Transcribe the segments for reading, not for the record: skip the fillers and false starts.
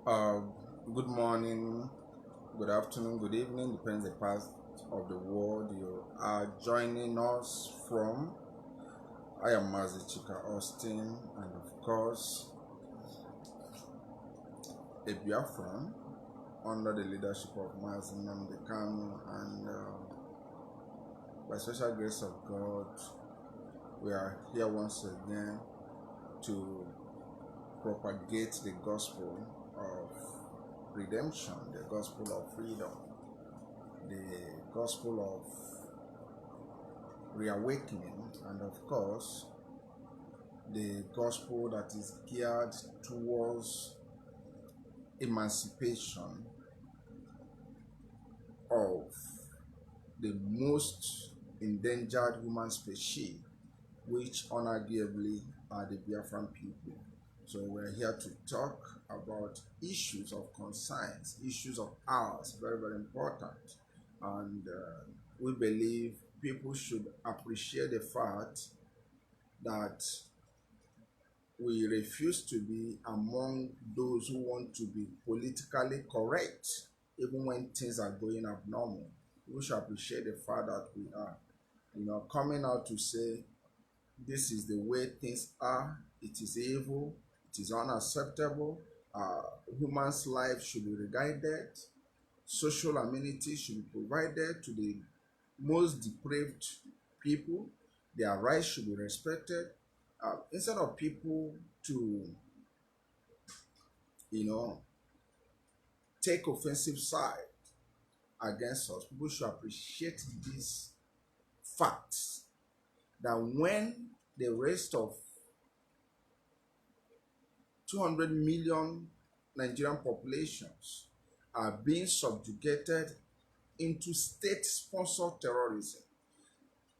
Uh, Good morning, good afternoon, good evening, depends the part of the world you are joining us from. I am Mazi Chika Austin, and of course, a Biafran under the leadership of Mazi Netayahu, and by special grace of God, we are here once again to propagate the gospel of redemption, the gospel of freedom, the gospel of reawakening, and of course, the gospel that is geared towards emancipation of the most endangered human species, which unarguably are the Biafran people. So we're here to talk about issues of conscience, issues of ours, very, very important. And we believe people should appreciate the fact that we refuse to be among those who want to be politically correct, even when things are going abnormal. We should appreciate the fact that we are, coming out to say, this is the way things are, it is evil, it is unacceptable, human's life should be regarded, social amenities should be provided to the most depraved people, their rights should be respected. Instead of people to, take offensive side against us, people should appreciate these facts that when the rest of 200 million Nigerian populations are being subjugated into state-sponsored terrorism,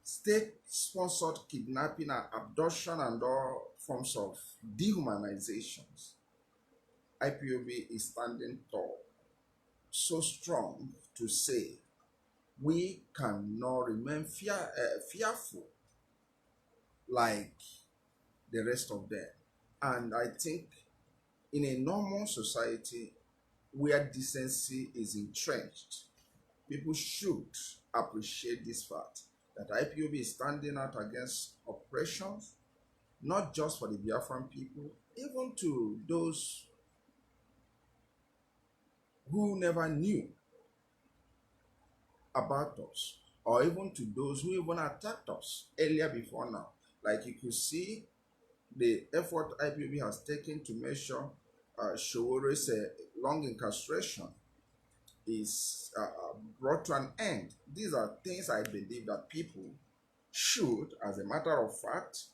state-sponsored kidnapping and abduction and all forms of dehumanizations, IPOB is standing tall, so strong to say we cannot remain fearful like the rest of them. And I think in a normal society where decency is entrenched, people should appreciate this fact that IPOB is standing out against oppressions, not just for the Biafran people, even to those who never knew about us, or even to those who even attacked us earlier before now. Like you could see the effort IPOB has taken to measure Showore's long incarceration is brought to an end. These are things I believe that people should, as a matter of fact,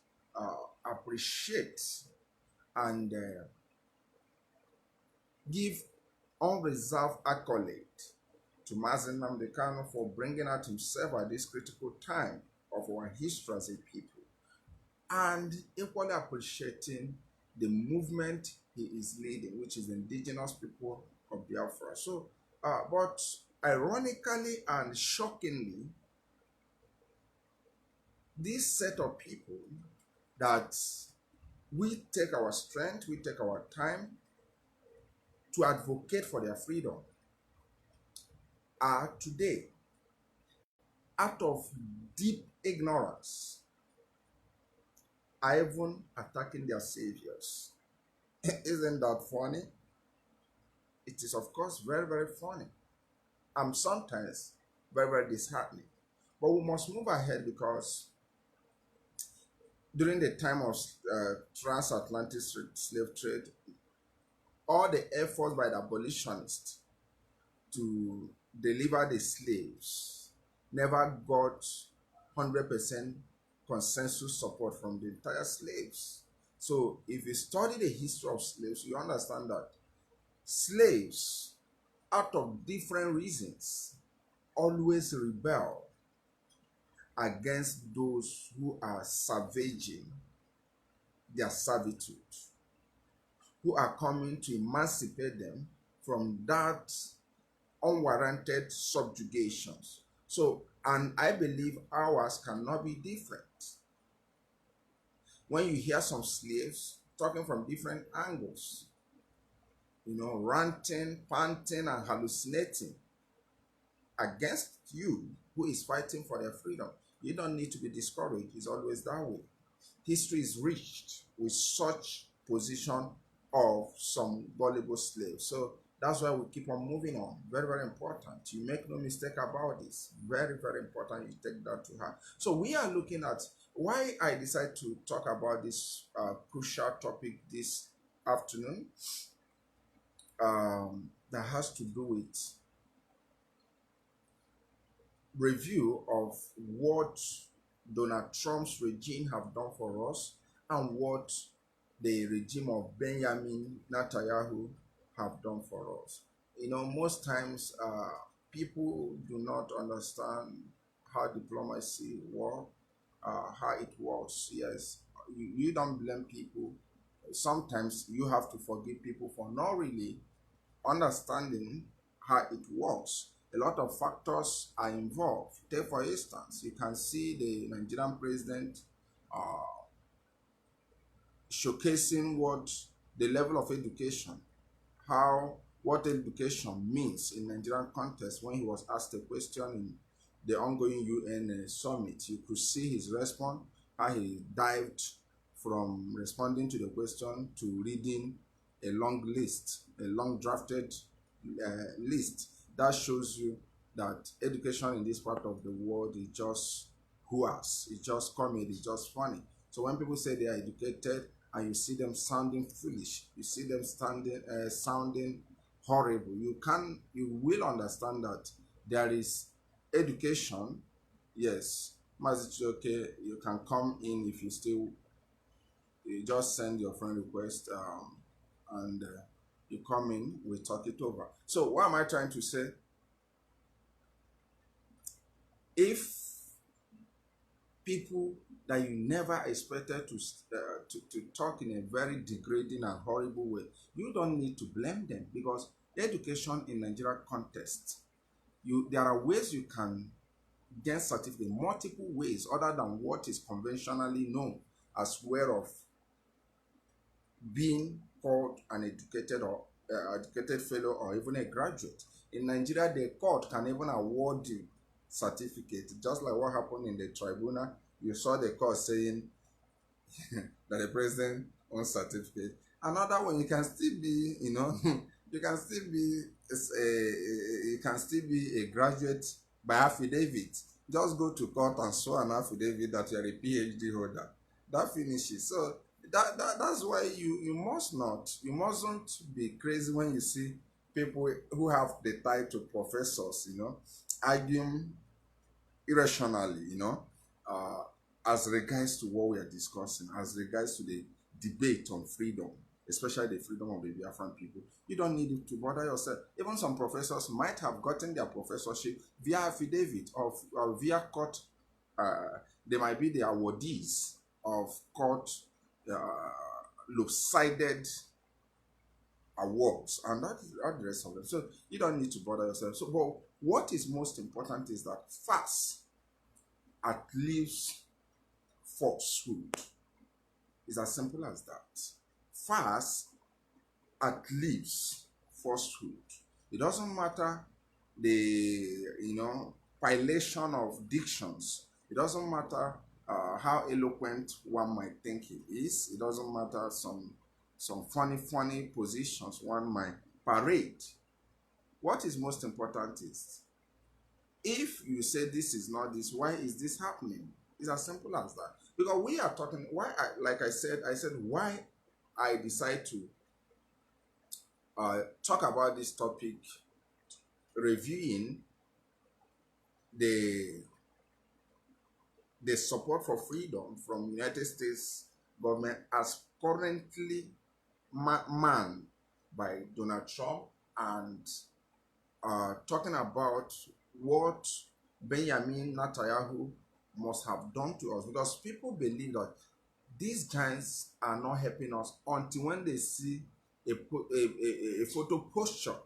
appreciate and give unreserved accolade to Mazi Netayahu for bringing out himself at this critical time of our history as a people, and equally appreciating the movement he is leading, which is the indigenous people of Biafra. So, but ironically and shockingly, this set of people that we take our strength, we take our time to advocate for their freedom are today, out of deep ignorance, are even attacking their saviors. Isn't that funny? It is, of course, very, very funny. I'm sometimes very, very disheartening. But we must move ahead because during the time of transatlantic slave trade, all the efforts by the abolitionists to deliver the slaves never got 100% consensus support from the entire slaves. So if you study the history of slaves, you understand that slaves, out of different reasons, always rebel against those who are savaging their servitude, who are coming to emancipate them from that unwarranted subjugations. So, and I believe ours cannot be different. When you hear some slaves talking from different angles, ranting, panting, and hallucinating against you who is fighting for their freedom. You don't need to be discouraged. It's always that way. History is rich with such position of some gullible slaves. So that's why we keep on moving on. Very, very important. You make no mistake about this. Very, very important. You take that to heart. So we are looking at why I decided to talk about this crucial topic this afternoon. That has to do with review of what Donald Trump's regime have done for us and what the regime of Benjamin Netayahu have done for us. Most times people do not understand how diplomacy works, how it works. Yes, you don't blame people. Sometimes you have to forgive people for not really understanding how it works. A lot of factors are involved. Take for instance, you can see the Nigerian president showcasing what the level of education, what education means in Nigerian context when he was asked a question in the ongoing UN summit. You could see his response, how he dived from responding to the question to reading a long list, a long drafted list. That shows you that education in this part of the world is just hooas, it's just comedy, it's just funny. So when people say they are educated and you see them sounding foolish, you see them sounding horrible, you will understand that there is education. Yes, Mazichoke, you can come in if you just send your friend request, and you come in, we talk it over. So what am I trying to say? If people that you never expected to talk in a very degrading and horrible way, you don't need to blame them, because education in Nigeria context, there are ways you can get certificate, multiple ways other than what is conventionally known as way of being called an educated or educated fellow or even a graduate. In Nigeria, the court can even award you certificate, just like what happened in the tribunal. You saw the court saying that the president owns certificate. Another one, you can still be, you can still be a graduate by affidavit. Just go to court and show an affidavit that you are a PhD holder. That finishes. So that's why you mustn't be crazy when you see people who have the title professors, arguing irrationally, as regards to what we are discussing, as regards to the debate on freedom, especially the freedom of the Biafran people. You don't need to bother yourself. Even some professors might have gotten their professorship via affidavit or via court. They might be the awardees of court lopsided awards, and that is the rest of them. So you don't need to bother yourself. So, but what is most important is that fast outlives falsehood. It's as simple as that. Fast outlives falsehood. It doesn't matter the pilation of dictions. It doesn't matter how eloquent one might think he is. It doesn't matter some funny positions one might parade. What is most important is, if you say this is not this, why is this happening? It's as simple as that. Because we are talking, I said why I decide to talk about this topic, reviewing the support for freedom from United States government as currently manned by Donald Trump, and talking about what Benyamin Netayahu must have done to us, because people believe that these guys are not helping us until when they see a photo posture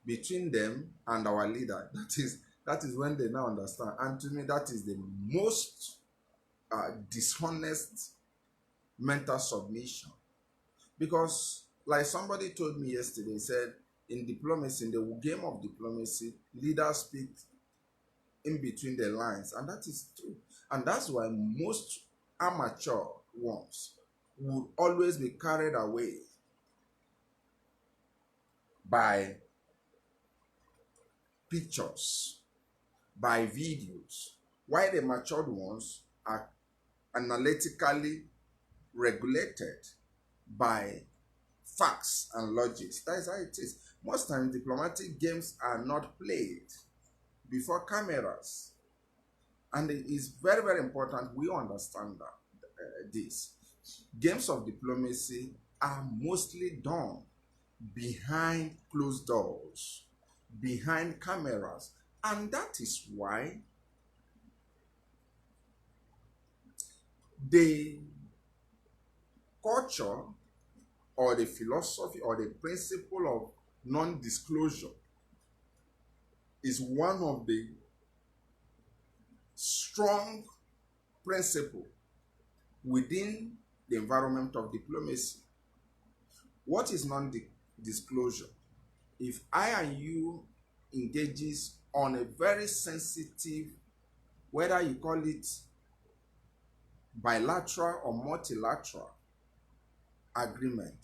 between them and our leader. That is when they now understand. And to me, that is the most dishonest mental submission, because Like somebody told me yesterday, said in diplomacy, in the game of diplomacy, leaders speak in between the lines, and that is true. And that's why most amateur ones would always be carried away by pictures, by videos, while the matured ones are analytically regulated by facts and logics. That is how it is. Most times, diplomatic games are not played before cameras, and it is very, very important we understand that this games of diplomacy are mostly done behind closed doors, behind cameras, and that is why the culture or the philosophy or the principle of non-disclosure is one of the strong principles within the environment of diplomacy. What is non-disclosure? If I and you engages on a very sensitive, whether you call it bilateral or multilateral agreement,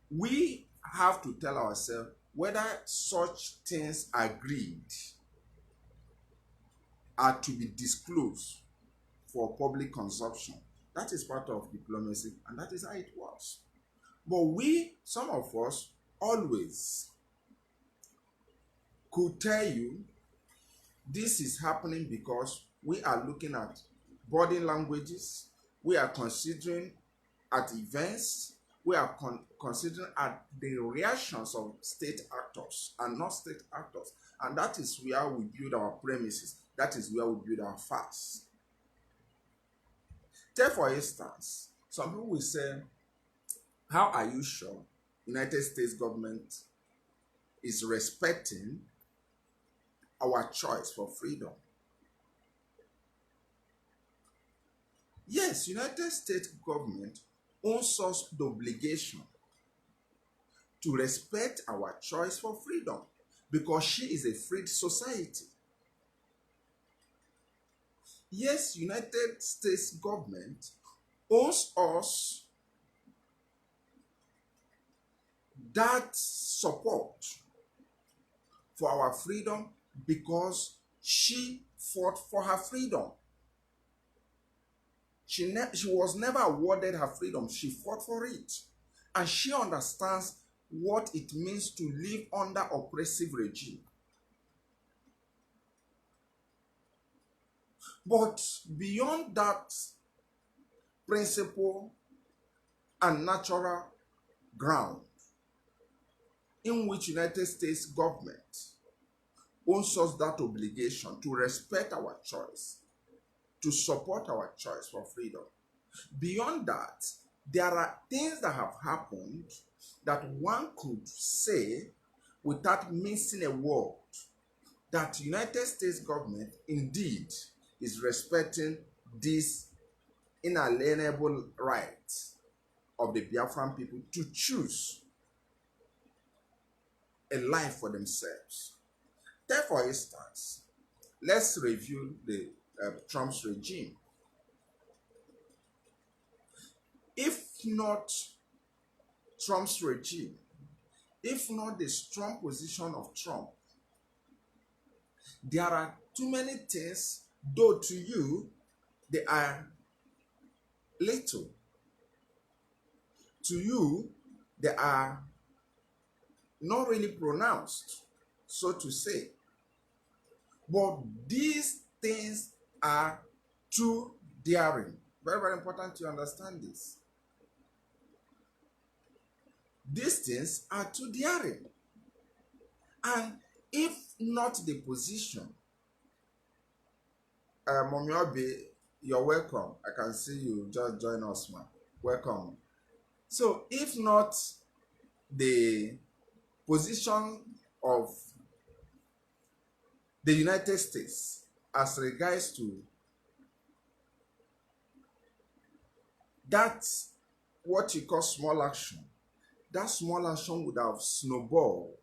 we have to tell ourselves whether such things agreed are to be disclosed for public consumption. That is part of diplomacy, and that is how it works. But we, some of us, always could tell you this is happening because we are looking at body languages, we are considering at events, we are considering at the reactions of state actors and not state actors. And that is where we build our premises. That is where we build our facts. Take for instance, some people will say, how are you sure United States government is respecting our choice for freedom? Yes, United States government owns us the obligation to respect our choice for freedom because she is a free society. Yes, United States government owes us that support for our freedom because she fought for her freedom. She was never awarded her freedom. She fought for it. And she understands what it means to live under oppressive regime. But beyond that principle and natural ground in which United States government owns us that obligation to respect our choice, to support our choice for freedom. Beyond that, there are things that have happened that one could say without missing a word that United States government indeed is respecting this inalienable right of the Biafran people to choose a life for themselves. Take for instance, let's review the Trump's regime. If not Trump's regime, if not the strong position of Trump, there are too many things, though to you they are little. To you, they are not really pronounced, so to say. But these things are too daring. Very, very important to understand this. These things are too daring. And if not the position, Mommy Obi, you're welcome. I can see you just join us, man. Welcome. So if not the position of the United States as regards to that what you call small action that small action would have snowballed,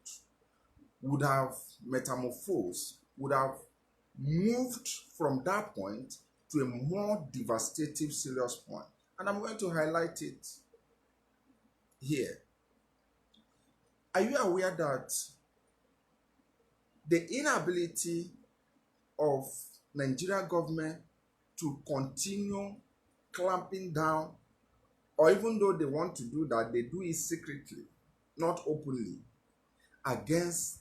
would have metamorphosed, would have moved from that point to a more devastating, serious point. And I'm going to highlight it here. Are you aware that the inability of Nigeria government to continue clamping down, or even though they want to do that, they do it secretly, not openly, against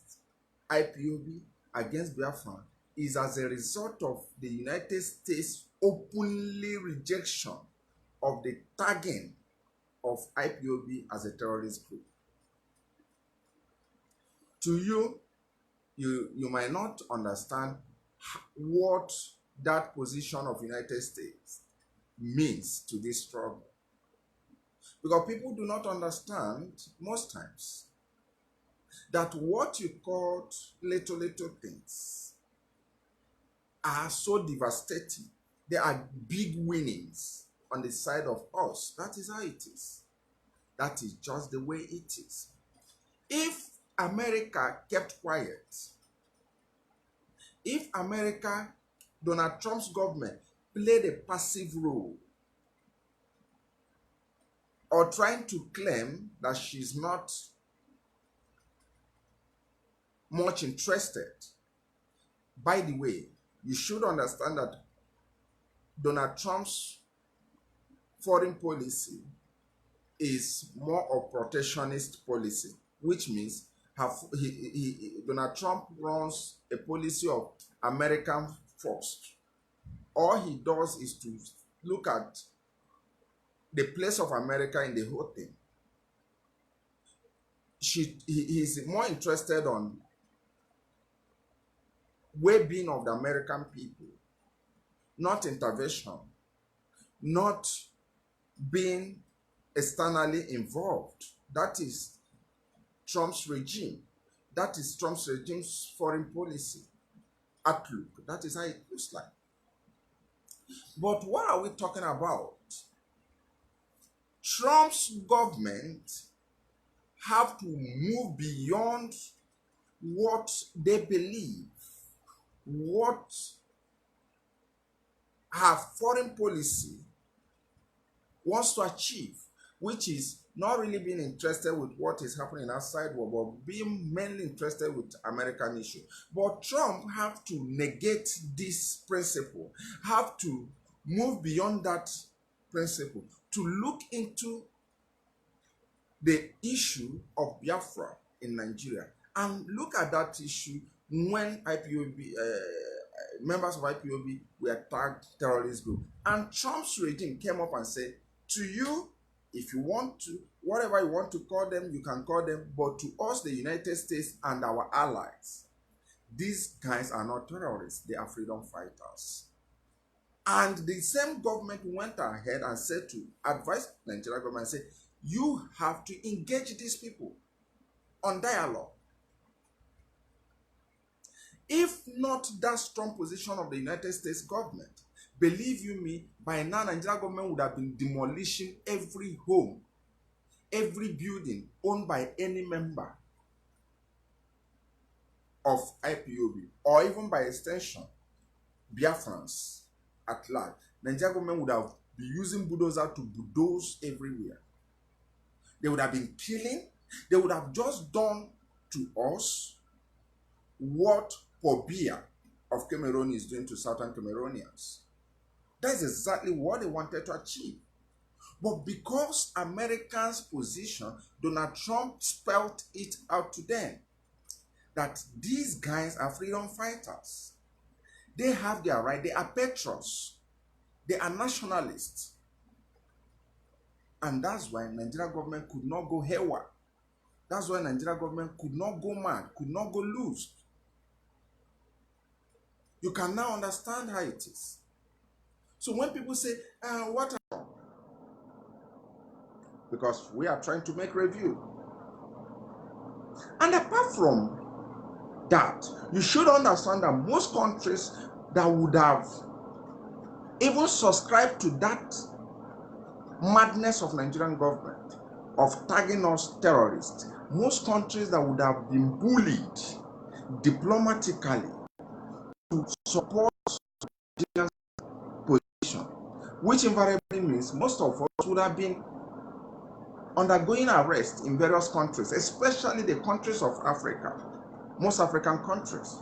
IPOB, against Biafra, is as a result of the United States openly rejection of the tagging of IPOB as a terrorist group. To you, you might not understand what that position of United States means to this struggle, because people do not understand most times that what you call little things are so devastating. There are big winnings on the side of us. That is how it is. That is just the way it is. If America kept quiet, if America, Donald Trump's government, played a passive role or trying to claim that she's not much interested, by the way, you should understand that Donald Trump's foreign policy is more of protectionist policy, which means Donald Trump runs a policy of American first. All he does is to look at the place of America in the whole thing. He's more interested on well-being of the American people, not intervention, not being externally involved. That is Trump's regime. That is Trump's regime's foreign policy outlook. That is how it looks like. But what are we talking about? Trump's government have to move beyond what they believe, what her foreign policy wants to achieve, which is not really being interested with what is happening outside world, but being mainly interested with American issue. But Trump have to negate this principle, have to move beyond that principle, to look into the issue of Biafra in Nigeria and look at that issue when IPOB, members of IPOB were tagged terrorist group. And Trump's regime came up and said, to you, if you want to, whatever you want to call them, you can call them, but to us, the United States and our allies, these guys are not terrorists, they are freedom fighters. And the same government went ahead and said to advise the Nigerian government, say, you have to engage these people on dialogue. If not that strong position of the United States government, believe you me, by now Nigerian government would have been demolishing every home, every building owned by any member of IPOB, or even by extension, Biafrans at large. Nigerian government would have been using bulldozer to bulldoze everywhere. They would have been killing. They would have just done to us what Pobia of Cameroon is doing to Southern Cameroonians. That's exactly what they wanted to achieve. But because Americans' position, Donald Trump spelled it out to them that these guys are freedom fighters. They have their right. They are patriots. They are nationalists. And that's why Nigerian government could not go haywire. That's why Nigerian government could not go mad, could not go loose. You can now understand how it is. So when people say, what are... Because we are trying to make review. And apart from that, you should understand that most countries that would have even subscribed to that madness of Nigerian government of tagging us terrorists, most countries that would have been bullied diplomatically to support Nigeria's position, which invariably means most of us would have been undergoing arrest in various countries, especially the countries of Africa. Most African countries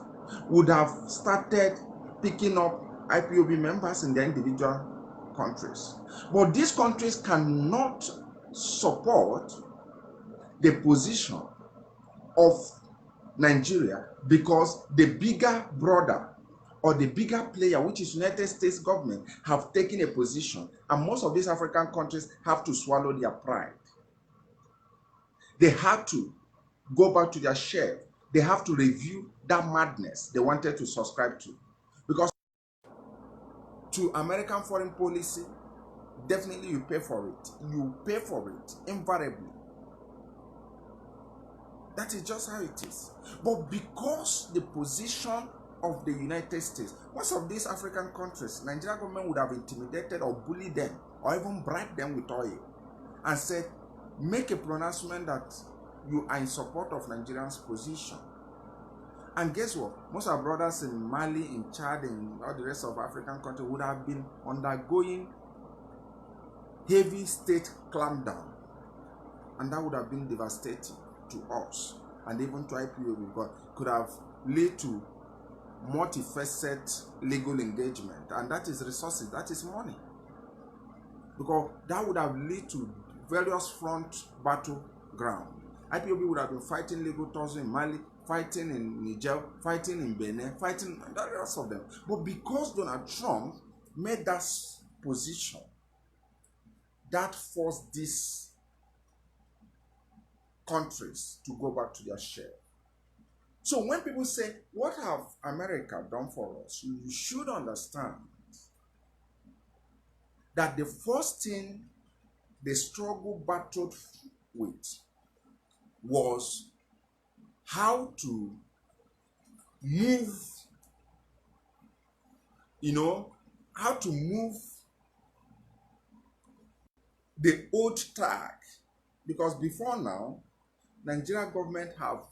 would have started picking up IPOB members in their individual countries. But these countries cannot support the position of Nigeria because the bigger brother or the bigger player, which is United States government, have taken a position, and most of these African countries have to swallow their pride. They have to go back to their share. They have to review that madness they wanted to subscribe to. Because to American foreign policy, definitely you pay for it. You pay for it invariably. That is just how it is. But because the position of the United States, most of these African countries, Nigerian government would have intimidated or bullied them or even bribed them with oil and said, make a pronouncement that you are in support of Nigeria's position. And guess what? Most of our brothers in Mali, in Chad, and all the rest of African countries would have been undergoing heavy state clampdown. And that would have been devastating to us and even to IPOB, because could have led to multifaceted legal engagement, and that is resources, that is money, because that would have led to various front battleground. IPOB would have been fighting legal tussle in Mali, fighting in Niger, fighting in Benin, fighting and the rest of them. But because Donald Trump made that position, that forced these countries to go back to their share. So when people say, what have America done for us? You should understand that the first thing the struggle battled with was how to move, how to move the old tag. Because before now, Nigerian government have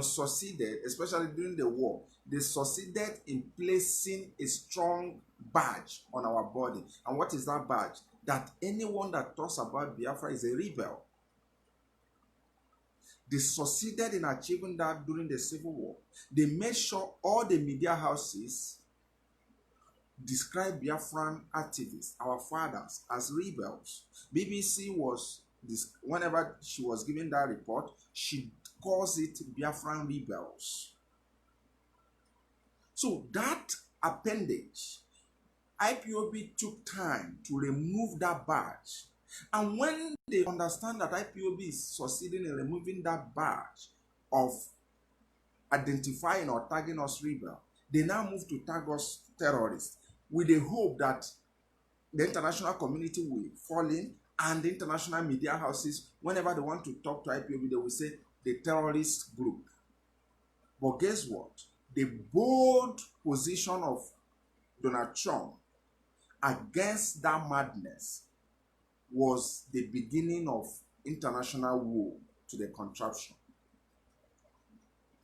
succeeded, especially during the war, they succeeded in placing a strong badge on our body. And what is that badge? That anyone that talks about Biafra is a rebel. They succeeded in achieving that during the Civil War. They made sure all the media houses describe Biafran activists, our fathers, as rebels. BBC was, whenever she was giving that report, she calls it Biafran rebels. So that appendage, IPOB took time to remove that badge. And when they understand that IPOB is succeeding in removing that badge of identifying or tagging us rebel, they now move to tag us terrorists, with the hope that the international community will fall in, and the international media houses, whenever they want to talk to IPOB, they will say the terrorist group. But guess what? The bold position of Donald Trump against that madness was the beginning of international war to the contraption.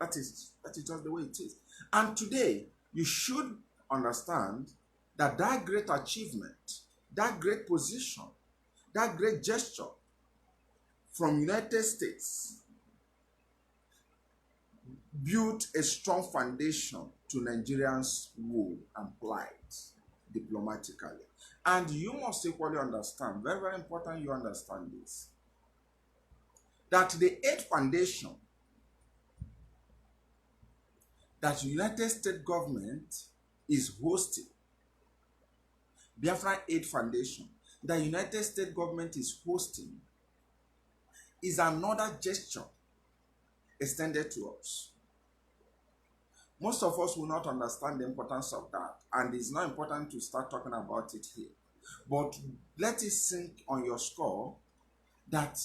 That is just the way it is. And today, you should understand that great achievement, that great position, that great gesture from United States built a strong foundation to Nigerians' woe and plight diplomatically. And you must equally understand, very, very important you understand this, that the aid foundation that the United States government is hosting, Biafra Aid Foundation, the United States government is hosting, is another gesture extended to us. Most of us will not understand the importance of that, and it's not important to start talking about it here. But let it sink on your skull that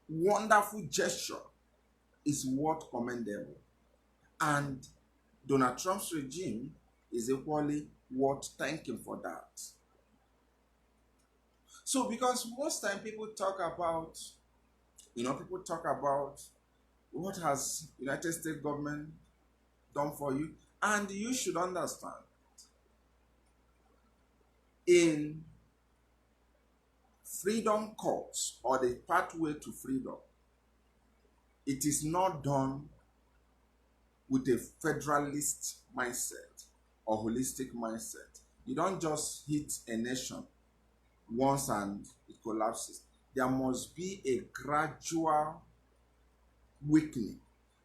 wonderful gesture is what commendable. And Donald Trump's regime is equally worth thanking for that. So because most time people talk about, people talk about what has United States government done for you, and you should understand in freedom calls or the pathway to freedom, it is not done with a federalist mindset or holistic mindset. You don't just hit a nation once and it collapses. There must be a gradual weakening.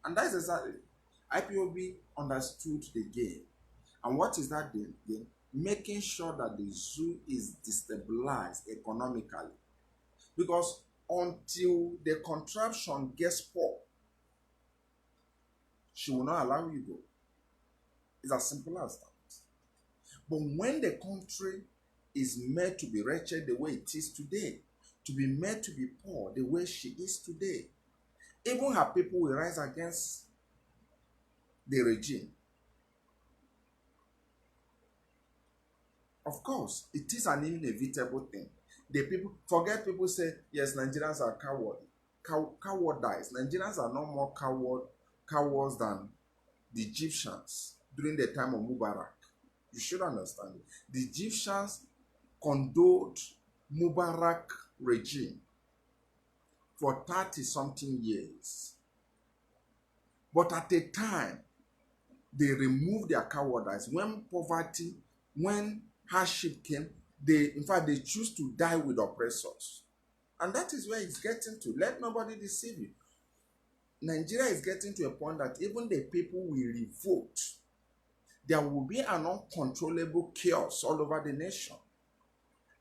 And that's exactly IPOB understood the game. And what is that game? Making sure that the zoo is destabilized economically. Because until the contraption gets poor, she will not allow you go. It's as simple as that. But when the country is made to be wretched the way it is today, to be made to be poor the way she is today, even her people will rise against the regime. Of course, it is an inevitable thing. The people forget, people say, yes, Nigerians are cowardice. Nigerians are no more cowards than the Egyptians during the time of Mubarak. You should understand it. The Egyptians condoned Mubarak regime for 30-something years. But at a time, they removed their cowardice. When poverty, when hardship came, they choose to die with oppressors. And that is where it's getting to. Let nobody deceive you. Nigeria is getting to a point that even the people will revolt. There will be an uncontrollable chaos all over the nation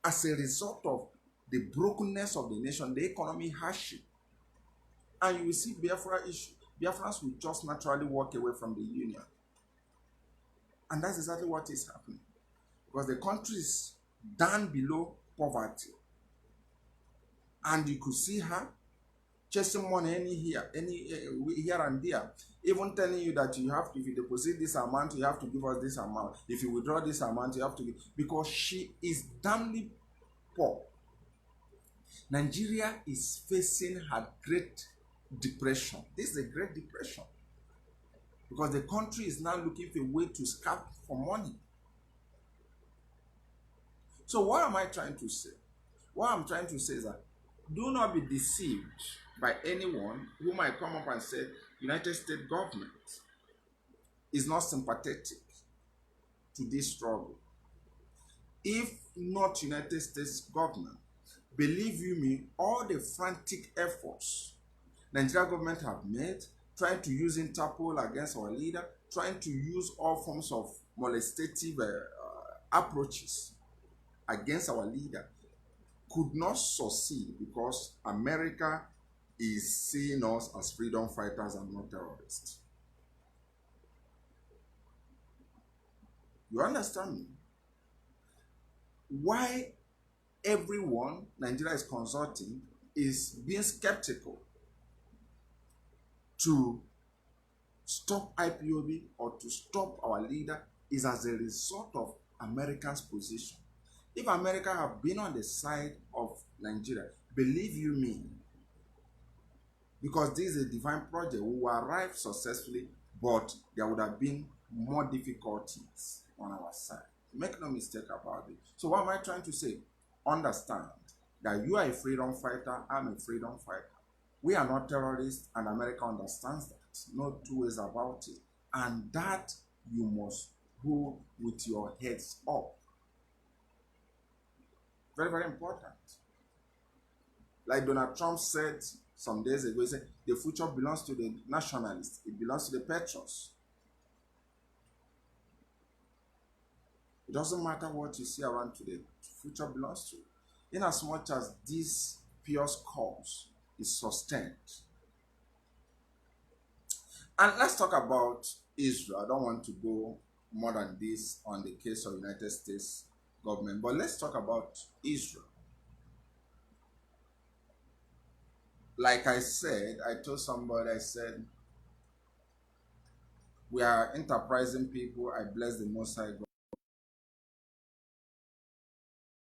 as a result of the brokenness of the nation, the economy hardship. And you will see Biafra issue. Biafrans will just naturally walk away from the union. And that's exactly what is happening. Because the country is down below poverty. And you could see her chasing money here and there, even telling you that you have to, if you deposit this amount, you have to give us this amount. If you withdraw this amount, you have to give, because she is damnly poor. Nigeria is facing her Great Depression. This is a Great Depression because the country is now looking for a way to scalp for money. So what am I trying to say? What I'm trying to say is that do not be deceived by anyone who might come up and say United States government is not sympathetic to this struggle. If not United States government, believe you me, all the frantic efforts Nigeria government have made, trying to use Interpol against our leader, trying to use all forms of molestative approaches against our leader, could not succeed because America is seeing us as freedom fighters and not terrorists. You understand me? Why everyone Nigeria is consulting is being skeptical to stop IPOB or to stop our leader is as a result of America's position. If America have been on the side of Nigeria, believe you me, because this is a divine project, we will arrive successfully, but there would have been more difficulties on our side. Make no mistake about it. So what am I trying to say? Understand that you are a freedom fighter, I'm a freedom fighter. We are not terrorists, and America understands that. No two ways about it. And that you must go with your heads up. Very, very important. Like Donald Trump said some days ago, he said, the future belongs to the nationalists. It belongs to the patriots. It doesn't matter what you see around today. The future belongs to you. In as much as this pious cause is sustained. And let's talk about Israel. I don't want to go more than this on the case of United States government, but let's talk about Israel. Like I said, I told somebody, I said, we are enterprising people. I bless the Most High God.